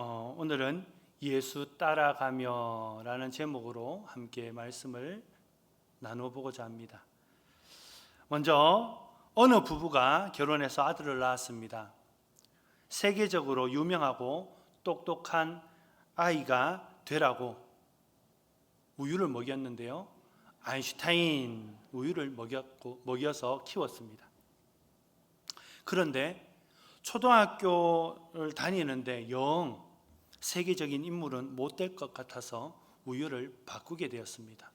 오늘은 예수 따라가며 라는 제목으로 함께 말씀을 나눠보고자 합니다. 먼저 어느 부부가 결혼해서 아들을 낳았습니다. 세계적으로 유명하고 똑똑한 아이가 되라고 우유를 먹였는데요, 아인슈타인 우유를 먹여서 키웠습니다. 그런데 초등학교를 다니는데 영 세계적인 인물은 못 될 것 같아서 우유를 바꾸게 되었습니다.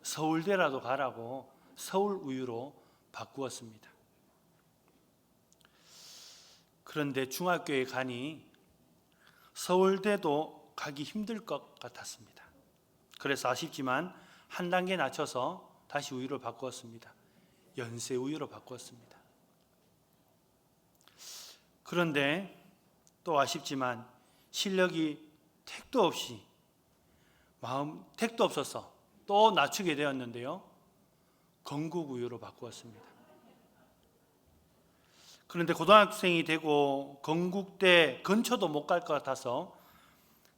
서울대라도 가라고 서울 우유로 바꾸었습니다. 그런데 중학교에 가니 서울대도 가기 힘들 것 같았습니다. 그래서 아쉽지만 한 단계 낮춰서 다시 우유를 바꾸었습니다. 연세 우유로 바꾸었습니다. 그런데 또 아쉽지만 실력이 택도 없어서 또 낮추게 되었는데요, 건국 우유로 바꾸었습니다. 그런데 고등학생이 되고 건국대 근처도 못 갈 것 같아서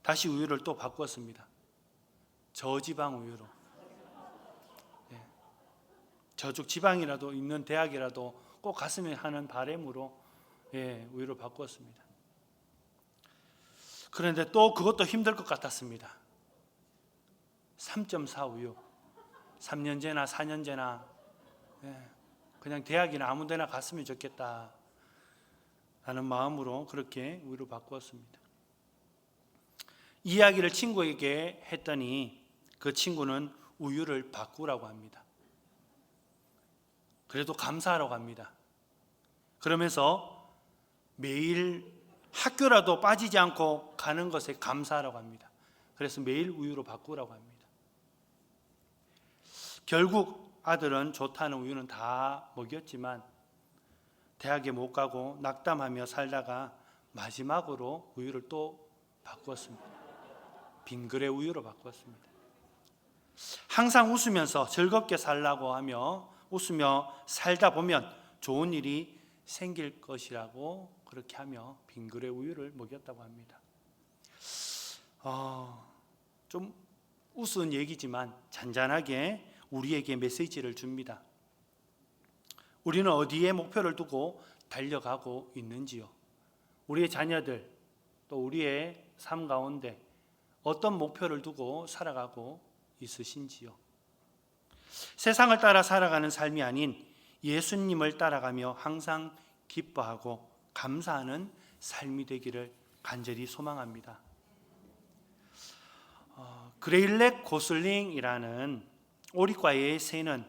다시 우유를 또 바꾸었습니다. 저지방 우유로. 저쪽 지방이라도 있는 대학이라도 꼭 갔으면 하는 바람으로 우유를 바꾸었습니다. 그런데 또 그것도 힘들 것 같았습니다. 3.4 우유, 3년제나 4년제나 그냥 대학이나 아무 데나 갔으면 좋겠다 라는 마음으로 그렇게 우유를 바꾸었습니다. 이야기를 친구에게 했더니 그 친구는 우유를 바꾸라고 합니다. 그래도 감사하라고 합니다. 그러면서 매일 학교라도 빠지지 않고 가는 것에 감사하라고 합니다. 그래서 매일 우유로 바꾸라고 합니다. 결국 아들은 좋다는 우유는 다 먹였지만 대학에 못 가고 낙담하며 살다가 마지막으로 우유를 또 바꾸었습니다. 빙그레 우유로 바꾸었습니다. 항상 웃으면서 즐겁게 살라고 하며 웃으며 살다 보면 좋은 일이 생길 것이라고 그렇게 하며 빙그레 우유를 먹였다고 합니다. 좀 우스운 얘기지만 잔잔하게 우리에게 메시지를 줍니다. 우리는 어디에 목표를 두고 달려가고 있는지요? 우리의 자녀들 또 우리의 삶 가운데 어떤 목표를 두고 살아가고 있으신지요? 세상을 따라 살아가는 삶이 아닌 예수님을 따라가며 항상 기뻐하고 감사하는 삶이 되기를 간절히 소망합니다. 그레일렉 고슬링이라는 오리과의 새는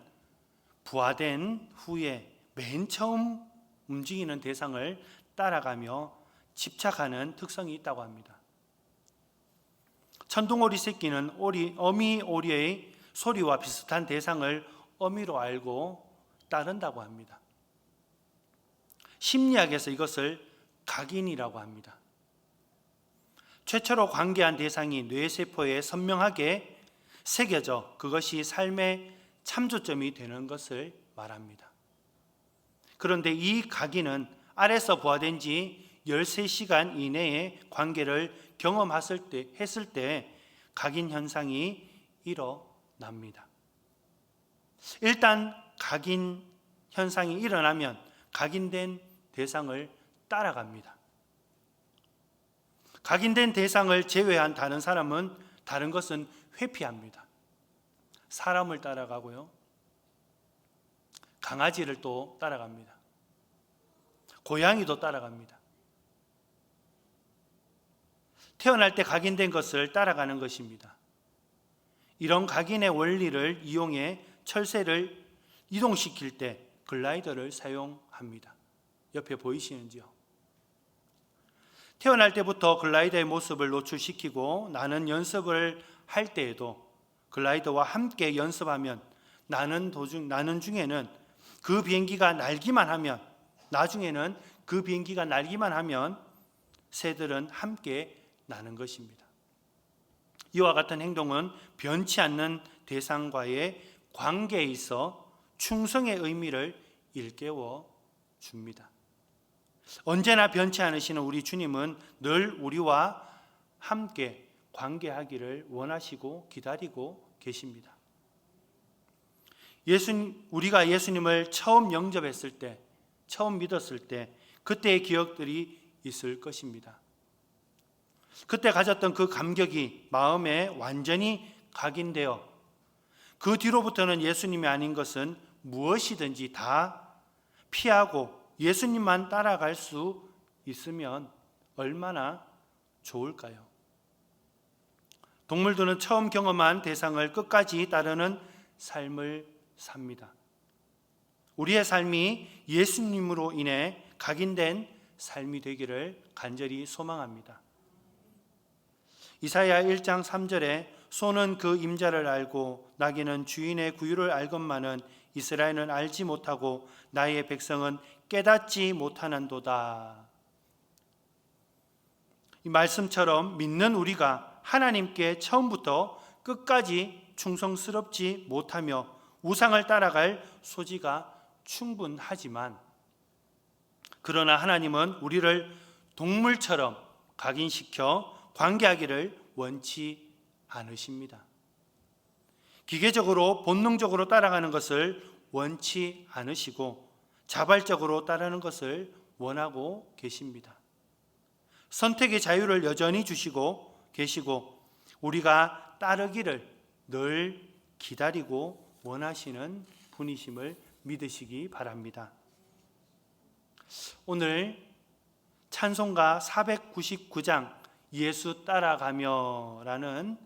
부화된 후에 맨 처음 움직이는 대상을 따라가며 집착하는 특성이 있다고 합니다. 천둥오리 새끼는 어미 오리의 소리와 비슷한 대상을 어미로 알고 따른다고 합니다. 심리학에서 이것을 각인이라고 합니다. 최초로 관계한 대상이 뇌세포에 선명하게 새겨져 그것이 삶의 참조점이 되는 것을 말합니다. 그런데 이 각인은 알에서 부화된 지 13시간 이내에 관계를 했을 때 각인 현상이 일어납니다. 일단 각인 현상이 일어나면 각인된 대상을 따라갑니다. 각인된 대상을 제외한 다른 것은 회피합니다. 사람을 따라가고요, 강아지를 또 따라갑니다. 고양이도 따라갑니다. 태어날 때 각인된 것을 따라가는 것입니다. 이런 각인의 원리를 이용해 철새를 이동시킬 때 글라이더를 사용합니다. 옆에 보이시는지요? 태어날 때부터 글라이더의 모습을 노출시키고 나는 연습을 할 때에도 글라이더와 함께 연습하면 나는 중에는 그 비행기가 날기만 하면 나중에는 그 비행기가 날기만 하면 새들은 함께 나는 것입니다. 이와 같은 행동은 변치 않는 대상과의 관계에 있어 충성의 의미를 일깨워 줍니다. 언제나 변치 않으시는 우리 주님은 늘 우리와 함께 관계하기를 원하시고 기다리고 계십니다. 우리가 예수님을 처음 영접했을 때, 처음 믿었을 때 그때의 기억들이 있을 것입니다. 그때 가졌던 그 감격이 마음에 완전히 각인되어 그 뒤로부터는 예수님이 아닌 것은 무엇이든지 다 피하고 예수님만 따라갈 수 있으면 얼마나 좋을까요? 동물들은 처음 경험한 대상을 끝까지 따르는 삶을 삽니다. 우리의 삶이 예수님으로 인해 각인된 삶이 되기를 간절히 소망합니다. 이사야 1장 3절에 소는 그 임자를 알고 나귀는 주인의 구유를 알건만은 이스라엘은 알지 못하고 나의 백성은 깨닫지 못하는도다. 이 말씀처럼 믿는 우리가 하나님께 처음부터 끝까지 충성스럽지 못하며 우상을 따라갈 소지가 충분하지만, 그러나 하나님은 우리를 동물처럼 각인시켜 관계하기를 원치 않으십니다. 기계적으로 본능적으로 따라가는 것을 원치 않으시고 자발적으로 따르는 것을 원하고 계십니다. 선택의 자유를 여전히 주시고 계시고 우리가 따르기를 늘 기다리고 원하시는 분이심을 믿으시기 바랍니다. 오늘 찬송가 499장 예수 따라가며 라는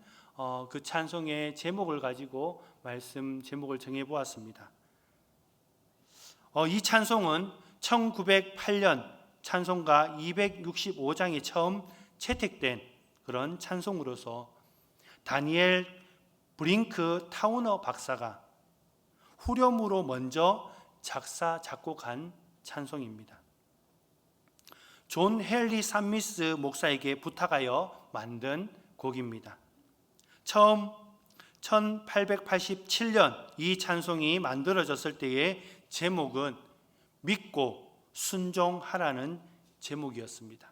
그 찬송의 제목을 가지고 말씀 제목을 정해 보았습니다. 이 찬송은 1908년 찬송가 265장에 처음 채택된 그런 찬송으로서 다니엘 브링크 타우너 박사가 후렴으로 먼저 작사 작곡한 찬송입니다. 존 헨리 삼미스 목사에게 부탁하여 만든 곡입니다. 처음 1887년 이 찬송이 만들어졌을 때의 제목은 믿고 순종하라는 제목이었습니다.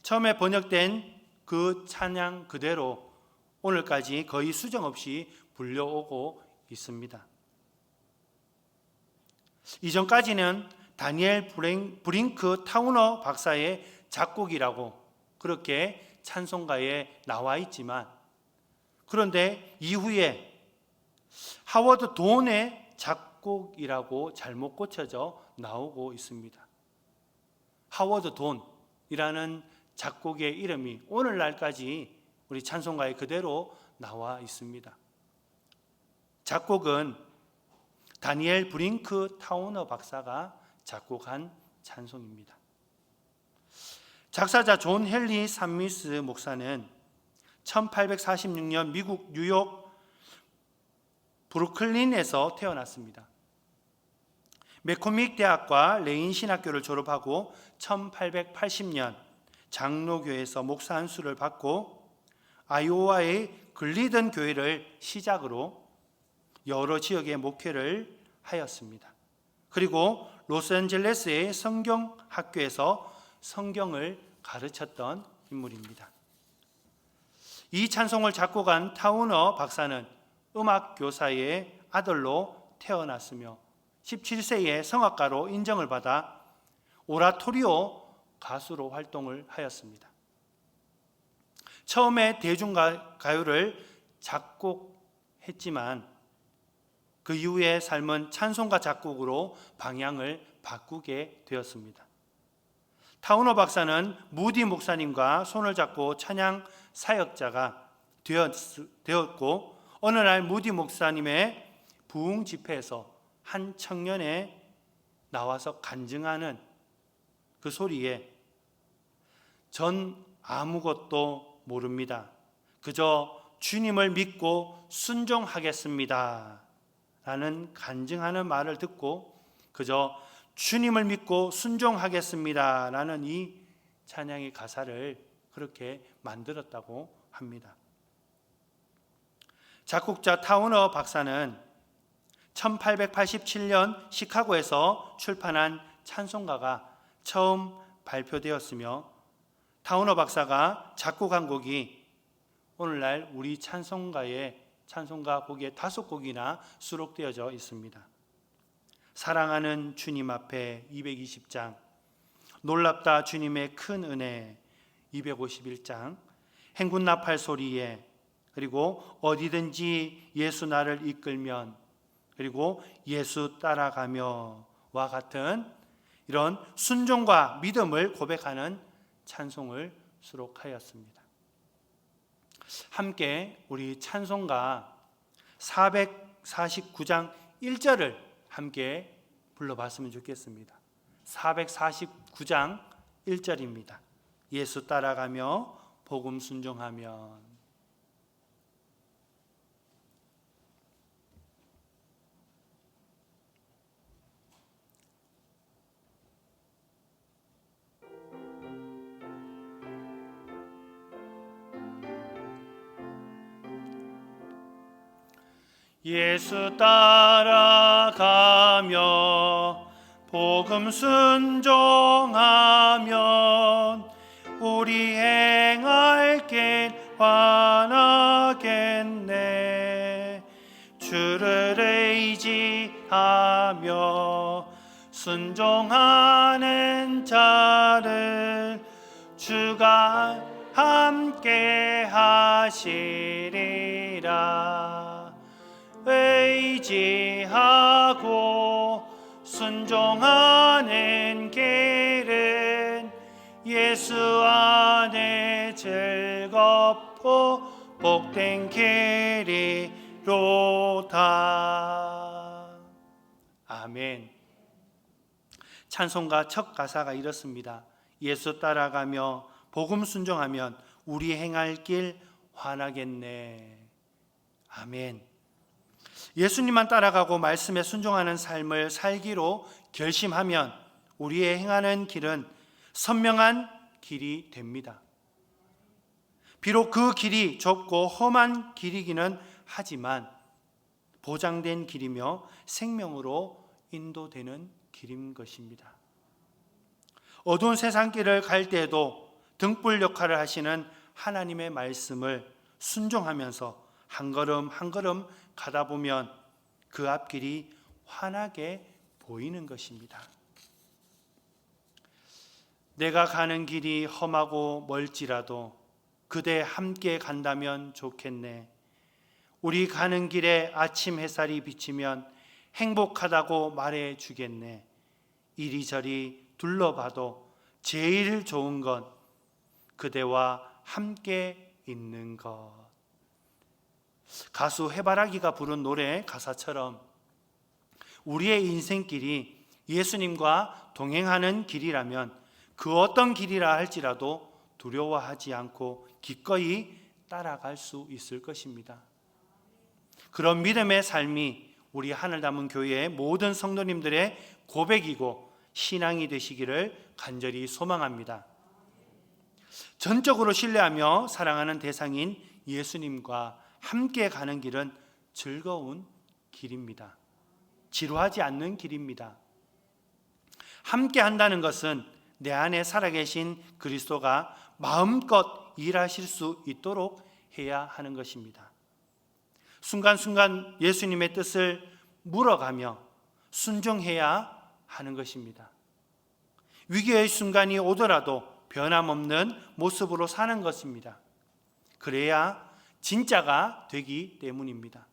처음에 번역된 그 찬양 그대로 오늘까지 거의 수정 없이 불려오고 있습니다. 이전까지는 다니엘 브링크 타우너 박사의 작곡이라고 그렇게 찬송가에 나와 있지만, 그런데 이후에 하워드 돈의 작곡이라고 잘못 고쳐져 나오고 있습니다. 하워드 돈이라는 작곡의 이름이 오늘날까지 우리 찬송가에 그대로 나와 있습니다. 작곡은 다니엘 브링크 타우너 박사가 작곡한 찬송입니다. 작사자 존 헨리 삼미스 목사는 1846년 미국 뉴욕 브루클린에서 태어났습니다. 맥코믹 대학과 레인 신학교를 졸업하고 1880년 장로교에서 목사 안수를 받고 아이오와의 글리든 교회를 시작으로 여러 지역의 목회를 하였습니다. 그리고 로스앤젤레스의 성경학교에서 성경을 가르쳤던 인물입니다. 이 찬송을 작곡한 타우너 박사는 음악교사의 아들로 태어났으며 17세에 성악가로 인정을 받아 오라토리오 가수로 활동을 하였습니다. 처음에 대중가요를 작곡했지만 그 이후의 삶은 찬송가 작곡으로 방향을 바꾸게 되었습니다. 타우너 박사는 무디 목사님과 손을 잡고 찬양 사역자가 되었고, 어느 날 무디 목사님의 부흥 집회에서 한 청년에 나와서 간증하는 그 소리에 전 아무것도 모릅니다. 그저 주님을 믿고 순종하겠습니다 라는 간증하는 말을 듣고 그저 주님을 믿고 순종하겠습니다 라는 이 찬양의 가사를 그렇게 만들었다고 합니다. 작곡자 타우너 박사는 1887년 시카고에서 출판한 찬송가가 처음 발표되었으며 타우너 박사가 작곡한 곡이 오늘날 우리 찬송가 곡에 5곡이나 수록되어져 있습니다. 사랑하는 주님 앞에 220장, 놀랍다 주님의 큰 은혜 251장, 행군 나팔 소리에, 그리고 어디든지 예수 나를 이끌면, 그리고 예수 따라가며와 같은 이런 순종과 믿음을 고백하는 찬송을 수록하였습니다. 함께 우리 찬송가 449장 1절을 함께 불러봤으면 좋겠습니다. 449장 1절입니다. 예수 따라가며 복음 순종하면. 예수 따라가며 복음 순종하면 우리 행할 길 환하겠네. 주를 의지하며 순종하는 자를 주가 함께 하시리라. 의지하고 순종하는 길은 예수 안에 즐겁고 복된 길이로다. 아멘. 찬송가 첫 가사가 이렇습니다. 예수 따라가며 복음 순종하면 우리 행할 길 환하겠네. 아멘. 예수님만 따라가고 말씀에 순종하는 삶을 살기로 결심하면 우리의 행하는 길은 선명한 길이 됩니다. 비록 그 길이 좁고 험한 길이기는 하지만 보장된 길이며 생명으로 인도되는 길인 것입니다. 어두운 세상 길을 갈 때에도 등불 역할을 하시는 하나님의 말씀을 순종하면서 한 걸음 한 걸음 가다 보면 그 앞길이 환하게 보이는 것입니다. 내가 가는 길이 험하고 멀지라도 그대 함께 간다면 좋겠네. 우리 가는 길에 아침 햇살이 비치면 행복하다고 말해 주겠네. 이리저리 둘러봐도 제일 좋은 건 그대와 함께 있는 것. 가수 해바라기가 부른 노래 가사처럼 우리의 인생길이 예수님과 동행하는 길이라면 그 어떤 길이라 할지라도 두려워하지 않고 기꺼이 따라갈 수 있을 것입니다. 그런 믿음의 삶이 우리 하늘 담은 교회의 모든 성도님들의 고백이고 신앙이 되시기를 간절히 소망합니다. 전적으로 신뢰하며 사랑하는 대상인 예수님과 함께 가는 길은 즐거운 길입니다. 지루하지 않는 길입니다. 함께 한다는 것은 내 안에 살아계신 그리스도가 마음껏 일하실 수 있도록 해야 하는 것입니다. 순간순간 예수님의 뜻을 물어가며 순종해야 하는 것입니다. 위기의 순간이 오더라도 변함없는 모습으로 사는 것입니다. 그래야 진짜가 되기 때문입니다.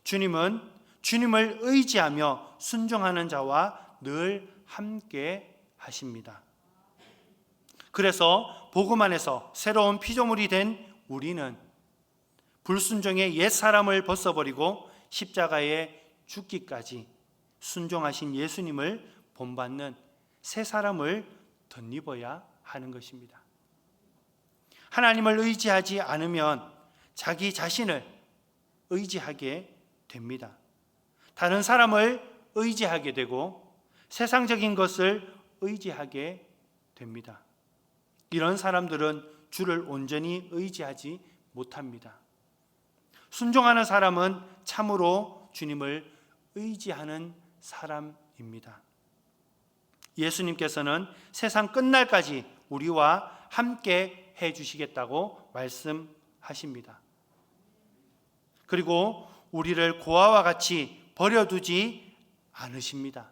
주님은 주님을 의지하며 순종하는 자와 늘 함께 하십니다. 그래서 복음 안에서 새로운 피조물이 된 우리는 불순종의 옛사람을 벗어버리고 십자가에 죽기까지 순종하신 예수님을 본받는 새 사람을 덧입어야 하는 것입니다. 하나님을 의지하지 않으면 자기 자신을 의지하게 됩니다. 다른 사람을 의지하게 되고 세상적인 것을 의지하게 됩니다. 이런 사람들은 주를 온전히 의지하지 못합니다. 순종하는 사람은 참으로 주님을 의지하는 사람입니다. 예수님께서는 세상 끝날까지 우리와 함께 해 주시겠다고 말씀하십니다. 그리고 우리를 고아와 같이 버려두지 않으십니다.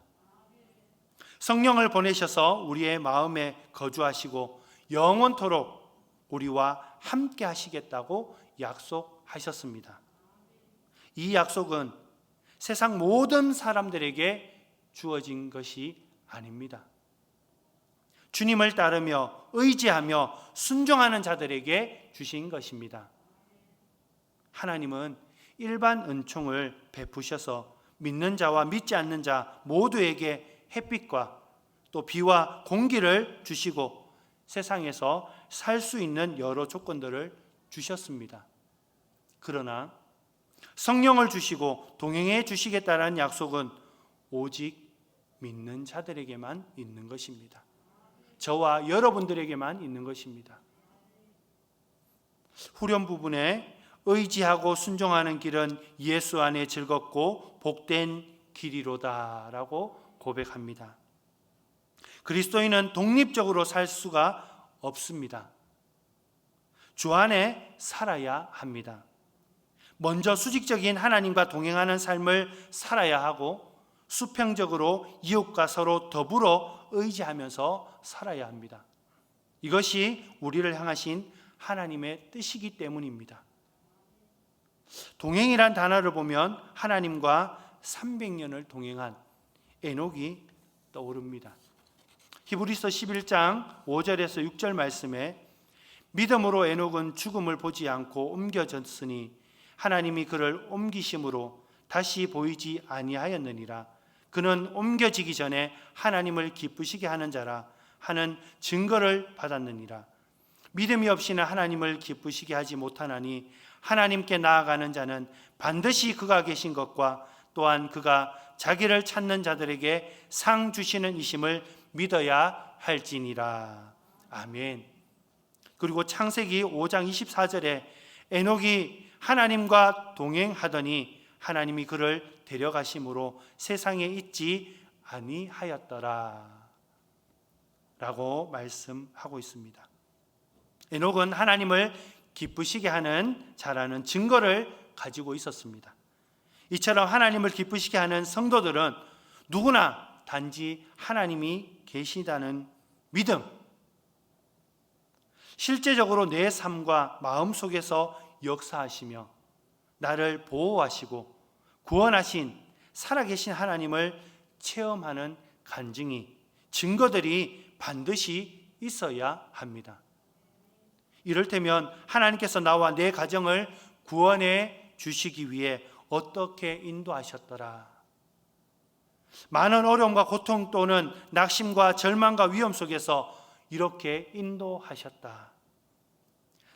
성령을 보내셔서 우리의 마음에 거주하시고 영원토록 우리와 함께 하시겠다고 약속하셨습니다. 이 약속은 세상 모든 사람들에게 주어진 것이 아닙니다. 주님을 따르며 의지하며 순종하는 자들에게 주신 것입니다. 하나님은 일반 은총을 베푸셔서 믿는 자와 믿지 않는 자 모두에게 햇빛과 또 비와 공기를 주시고 세상에서 살 수 있는 여러 조건들을 주셨습니다. 그러나 성령을 주시고 동행해 주시겠다는 약속은 오직 믿는 자들에게만 있는 것입니다. 저와 여러분들에게만 있는 것입니다. 후렴 부분에 의지하고 순종하는 길은 예수 안에 즐겁고 복된 길이로다라고 고백합니다. 그리스도인은 독립적으로 살 수가 없습니다. 주 안에 살아야 합니다. 먼저 수직적인 하나님과 동행하는 삶을 살아야 하고 수평적으로 이웃과 서로 더불어 의지하면서 살아야 합니다. 이것이 우리를 향하신 하나님의 뜻이기 때문입니다. 동행이란 단어를 보면 하나님과 300년을 동행한 에녹이 떠오릅니다. 히브리서 11장 5절에서 6절 말씀에 믿음으로 에녹은 죽음을 보지 않고 옮겨졌으니 하나님이 그를 옮기심으로 다시 보이지 아니하였느니라. 그는 옮겨지기 전에 하나님을 기쁘시게 하는 자라 하는 증거를 받았느니라. 믿음이 없이는 하나님을 기쁘시게 하지 못하나니 하나님께 나아가는 자는 반드시 그가 계신 것과 또한 그가 자기를 찾는 자들에게 상 주시는 이심을 믿어야 할지니라. 아멘. 그리고 창세기 5장 24절에 에녹이 하나님과 동행하더니 하나님이 그를 데려가심으로 세상에 있지 아니하였더라 라고 말씀하고 있습니다. 에녹은 하나님을 기쁘시게 하는 자라는 증거를 가지고 있었습니다. 이처럼 하나님을 기쁘시게 하는 성도들은 누구나 단지 하나님이 계시다는 믿음, 실제적으로 내 삶과 마음 속에서 역사하시며 나를 보호하시고 구원하신 살아계신 하나님을 체험하는 간증이, 증거들이 반드시 있어야 합니다. 이를테면 하나님께서 나와 내 가정을 구원해 주시기 위해 어떻게 인도하셨더라. 많은 어려움과 고통 또는 낙심과 절망과 위험 속에서 이렇게 인도하셨다.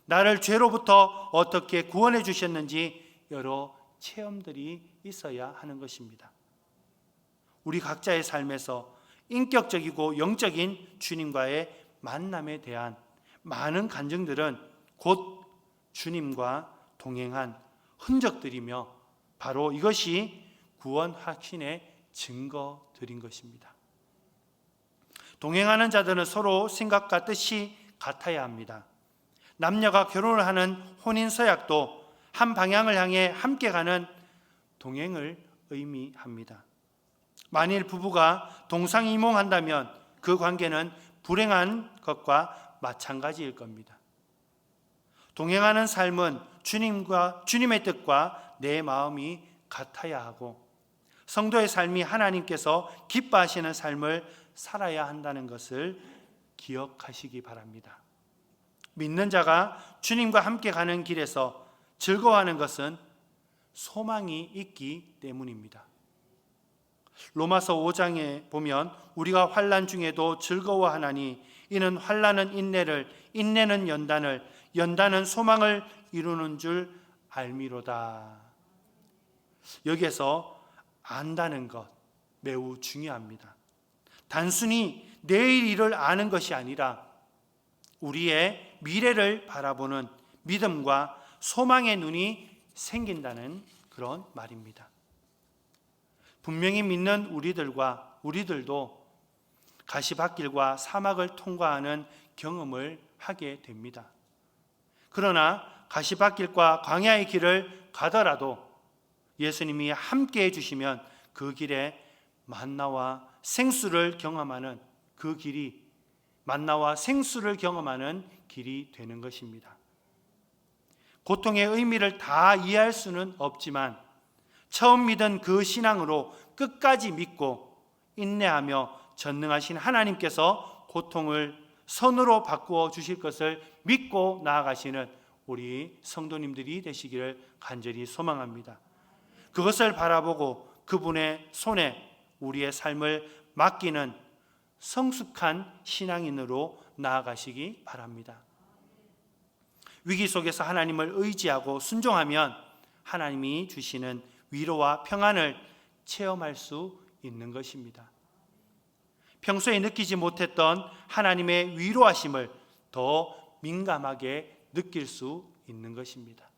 나를 죄로부터 어떻게 구원해 주셨는지 여러 체험들이 있어야 하는 것입니다. 우리 각자의 삶에서 인격적이고 영적인 주님과의 만남에 대한 많은 간증들은 곧 주님과 동행한 흔적들이며 바로 이것이 구원 확신의 증거들인 것입니다. 동행하는 자들은 서로 생각과 뜻이 같아야 합니다. 남녀가 결혼을 하는 혼인서약도 한 방향을 향해 함께 가는 동행을 의미합니다. 만일 부부가 동상이몽한다면 그 관계는 불행한 것과 마찬가지일 겁니다. 동행하는 삶은 주님의 뜻과 내 마음이 같아야 하고 성도의 삶이 하나님께서 기뻐하시는 삶을 살아야 한다는 것을 기억하시기 바랍니다. 믿는 자가 주님과 함께 가는 길에서 즐거워하는 것은 소망이 있기 때문입니다. 로마서 5장에 보면 우리가 환난 중에도 즐거워하나니 이는 환난은 인내를, 인내는 연단을, 연단은 소망을 이루는 줄 알미로다. 여기에서 안다는 것 매우 중요합니다. 단순히 내일 일을 아는 것이 아니라 우리의 미래를 바라보는 믿음과 소망의 눈이 생긴다는 그런 말입니다. 분명히 믿는 우리들도 가시밭길과 사막을 통과하는 경험을 하게 됩니다. 그러나 가시밭길과 광야의 길을 가더라도 예수님이 함께 해주시면 그 길에 만나와 생수를 경험하는 그 길이 만나와 생수를 경험하는 길이 되는 것입니다. 고통의 의미를 다 이해할 수는 없지만 처음 믿은 그 신앙으로 끝까지 믿고 인내하며 전능하신 하나님께서 고통을 선으로 바꾸어 주실 것을 믿고 나아가시는 우리 성도님들이 되시기를 간절히 소망합니다. 그것을 바라보고 그분의 손에 우리의 삶을 맡기는 성숙한 신앙인으로 나아가시기 바랍니다. 위기 속에서 하나님을 의지하고 순종하면 하나님이 주시는 위로와 평안을 체험할 수 있는 것입니다. 평소에 느끼지 못했던 하나님의 위로하심을 더 민감하게 느낄 수 있는 것입니다.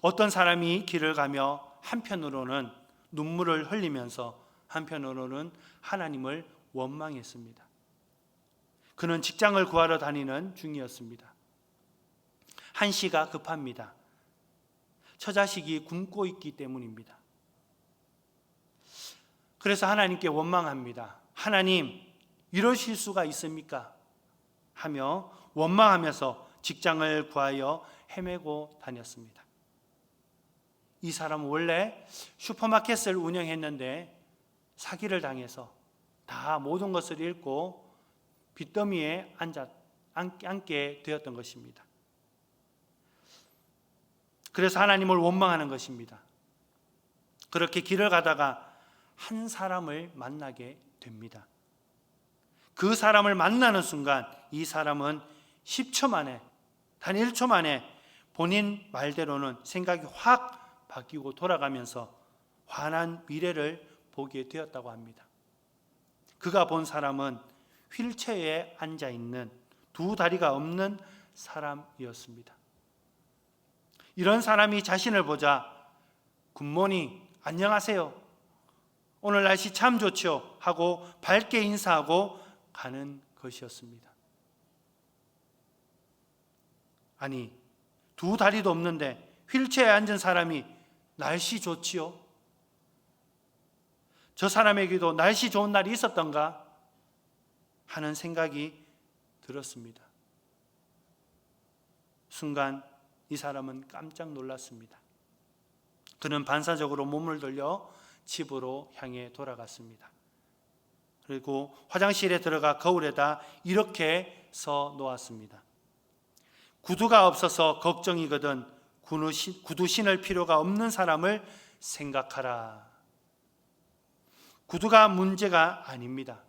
어떤 사람이 길을 가며 한편으로는 눈물을 흘리면서 한편으로는 하나님을 원망했습니다. 그는 직장을 구하러 다니는 중이었습니다. 한시가 급합니다. 처자식이 굶고 있기 때문입니다. 그래서 하나님께 원망합니다. 하나님, 이러실 수가 있습니까? 하며 원망하면서 직장을 구하여 헤매고 다녔습니다. 이 사람은 원래 슈퍼마켓을 운영했는데 사기를 당해서 다 모든 것을 잃고 빚더미에 앉게 되었던 것입니다. 그래서 하나님을 원망하는 것입니다. 그렇게 길을 가다가 한 사람을 만나게 됩니다. 그 사람을 만나는 순간 이 사람은 10초 만에, 단 1초 만에 본인 말대로는 생각이 확 바뀌고 돌아가면서 환한 미래를 보게 되었다고 합니다. 그가 본 사람은 휠체어에 앉아있는 두 다리가 없는 사람이었습니다. 이런 사람이 자신을 보자 굿모닝, 안녕하세요, 오늘 날씨 참 좋죠 하고 밝게 인사하고 가는 것이었습니다. 아니, 두 다리도 없는데 휠체어에 앉은 사람이 날씨 좋지요? 저 사람에게도 날씨 좋은 날이 있었던가 하는 생각이 들었습니다. 순간 이 사람은 깜짝 놀랐습니다. 그는 반사적으로 몸을 돌려 집으로 향해 돌아갔습니다. 그리고 화장실에 들어가 거울에다 이렇게 서 놓았습니다. 구두가 없어서 걱정이거든 구두 신을 필요가 없는 사람을 생각하라. 구두가 문제가 아닙니다.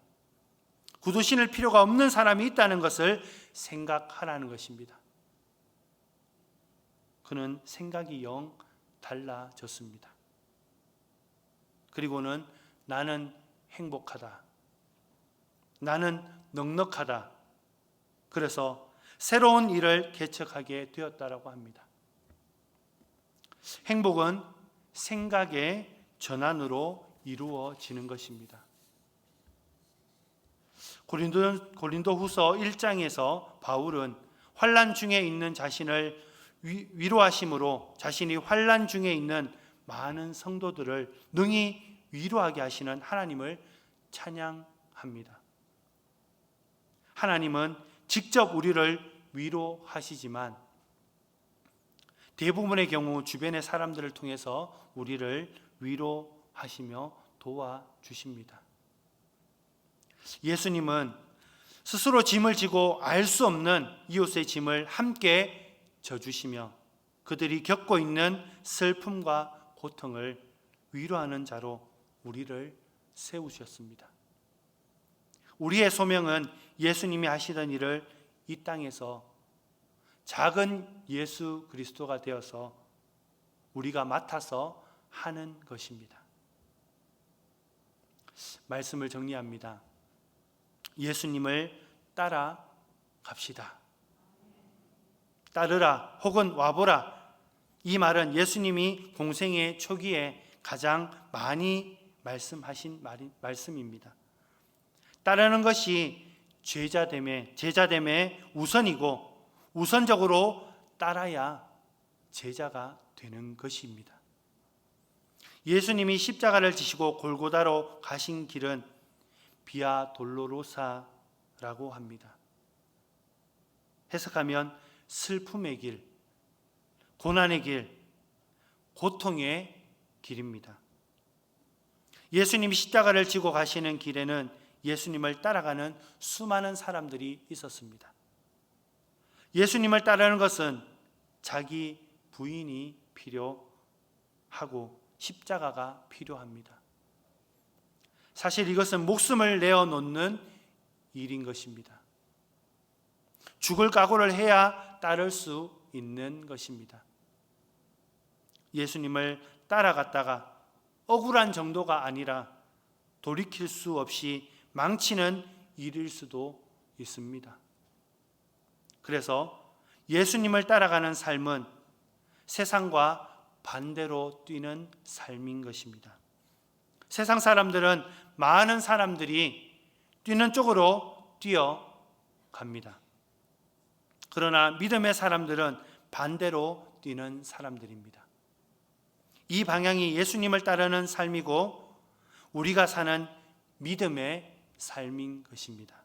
구두 신을 필요가 없는 사람이 있다는 것을 생각하라는 것입니다. 그는 생각이 영 달라졌습니다. 그리고는 나는 행복하다, 나는 넉넉하다, 그래서 새로운 일을 개척하게 되었다라고 합니다. 행복은 생각의 전환으로 이루어지는 것입니다. 고린도후서 1장에서 바울은 환난 중에 있는 자신을 위로하심으로 자신이 환난 중에 있는 많은 성도들을 능히 위로하게 하시는 하나님을 찬양합니다. 하나님은 직접 우리를 위로하시지만 대부분의 경우 주변의 사람들을 통해서 우리를 위로하시며 도와주십니다. 예수님은 스스로 짐을 지고 알 수 없는 이웃의 짐을 함께 져주시며 그들이 겪고 있는 슬픔과 고통을 위로하는 자로 우리를 세우셨습니다. 우리의 소명은 예수님이 하시던 일을 이 땅에서 작은 예수 그리스도가 되어서 우리가 맡아서 하는 것입니다. 말씀을 정리합니다. 예수님을 따라갑시다. 따르라 혹은 와보라, 이 말은 예수님이 공생의 초기에 가장 많이 말씀하신 말씀입니다. 따르는 것이 제자됨의 우선이고 우선적으로 따라야 제자가 되는 것입니다. 예수님이 십자가를 지시고 골고다로 가신 길은 비아 돌로로사라고 합니다. 해석하면 슬픔의 길, 고난의 길, 고통의 길입니다. 예수님이 십자가를 지고 가시는 길에는 예수님을 따라가는 수많은 사람들이 있었습니다. 예수님을 따르는 것은 자기 부인이 필요하고 십자가가 필요합니다. 사실 이것은 목숨을 내어놓는 일인 것입니다. 죽을 각오를 해야 따를 수 있는 것입니다. 예수님을 따라갔다가 억울한 정도가 아니라 돌이킬 수 없이 망치는 일일 수도 있습니다. 그래서 예수님을 따라가는 삶은 세상과 반대로 뛰는 삶인 것입니다. 세상 사람들은 많은 사람들이 뛰는 쪽으로 뛰어갑니다. 그러나 믿음의 사람들은 반대로 뛰는 사람들입니다. 이 방향이 예수님을 따르는 삶이고 우리가 사는 믿음의 삶인 것입니다.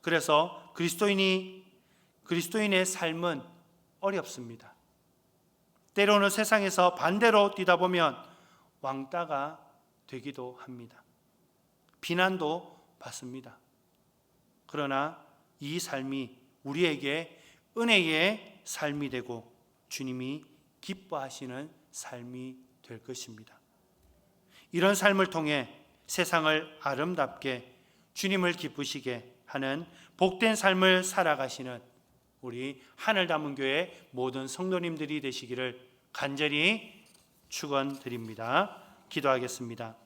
그래서 그리스도인의 삶은 어렵습니다. 때로는 세상에서 반대로 뛰다 보면 왕따가 되기도 합니다. 비난도 받습니다. 그러나 이 삶이 우리에게 은혜의 삶이 되고 주님이 기뻐하시는 삶이 될 것입니다. 이런 삶을 통해 세상을 아름답게 주님을 기쁘시게 하는 복된 삶을 살아가시는 우리 하늘다문교회 모든 성도님들이 되시기를 간절히 축원드립니다. 기도하겠습니다.